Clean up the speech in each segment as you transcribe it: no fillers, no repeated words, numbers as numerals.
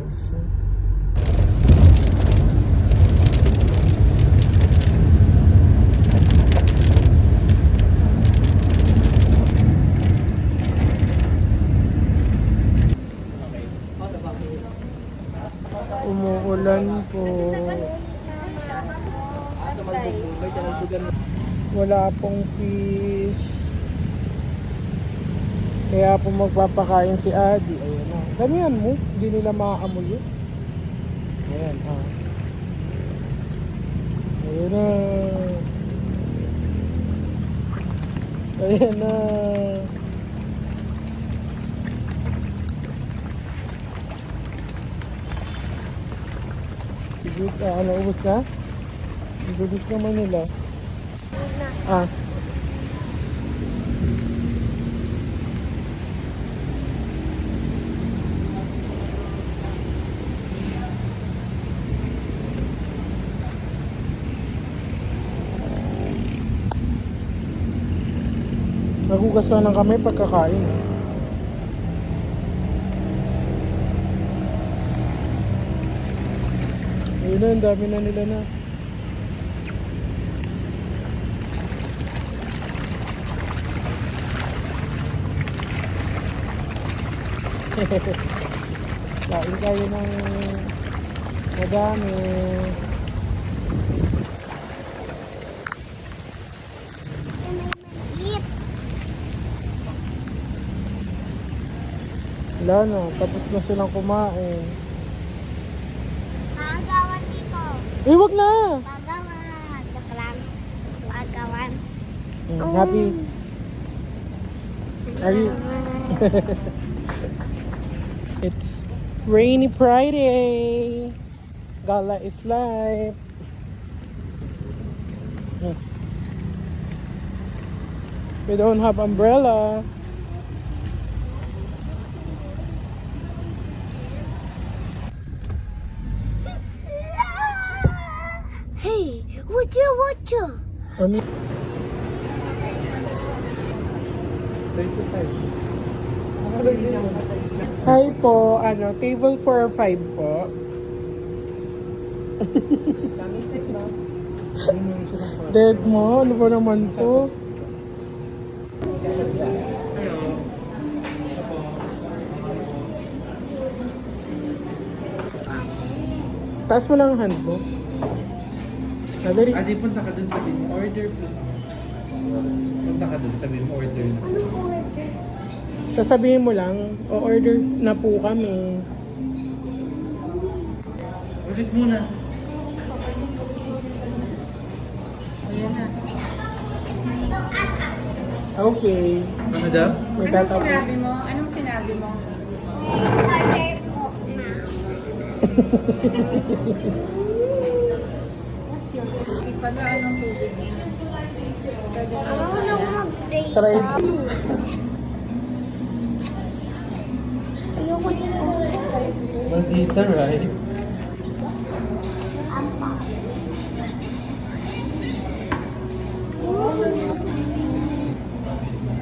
also. Umuulan po. Wala pong fish. Kaya po magpapakain si Adi. Ayan na. Damihan mo. Hindi nila maaamoy yun. Ayan ha. Ayan na. Ayan na. Siguro, ano, ubos na? Ubos naman nila. Ah. Nagugasan lang kami pagkakain. Ayun na, ang dami na nila na. Kain tayo ng madami. Wala na, tapos na silang kumain. Pagawan dito. Eh, wag na! Pagawan. Joke lang. Pagawan. Happy? Are you? It's rainy Friday. Gala is life. We don't have umbrella. Hey, watcha. Ano? 35. Hi po, ano, table for 5 po. Dead mo, ano ba naman to? Taas mo lang ang hand mo. Madali. Adi, punta ka dun, sabihin mo, order po. Punta ka dun, sabihin mo, order na. Sasabihin mo lang, o-order na po kami. Ulit muna. Okay. Ano daw? May Anong tatapo. sinabi mo? Anong sinabi mo? Order po na. What's your ipagaan ng tubig? Ang gusto ko mag-pray. Try. Ayoko nito. Maldita, right? Ampa.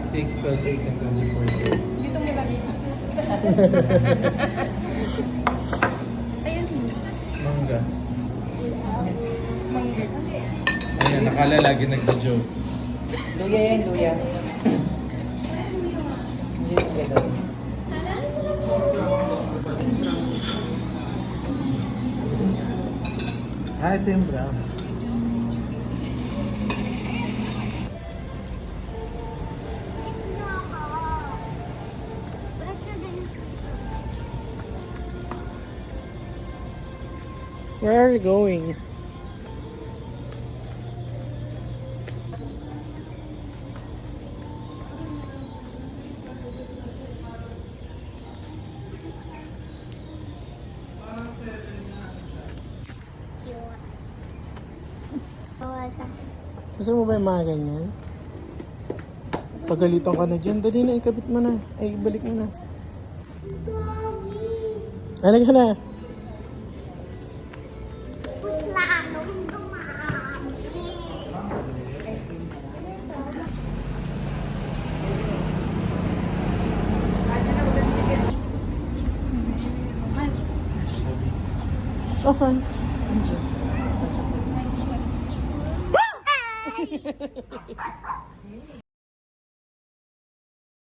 6, 12, 8, and 24. Dito mo lang. Ayun. Mangga. Mangga. Ayan, nakala lagi nagjo-joke. Luya yan, luya. Ah, ito yung brown. Where are you going? Gusto mo ba yung mga ganyan? Pagalitan ka na dyan, dali na, ikabit mo na. Ay, ibalik mo na. Ano ka na? Asan? Ay!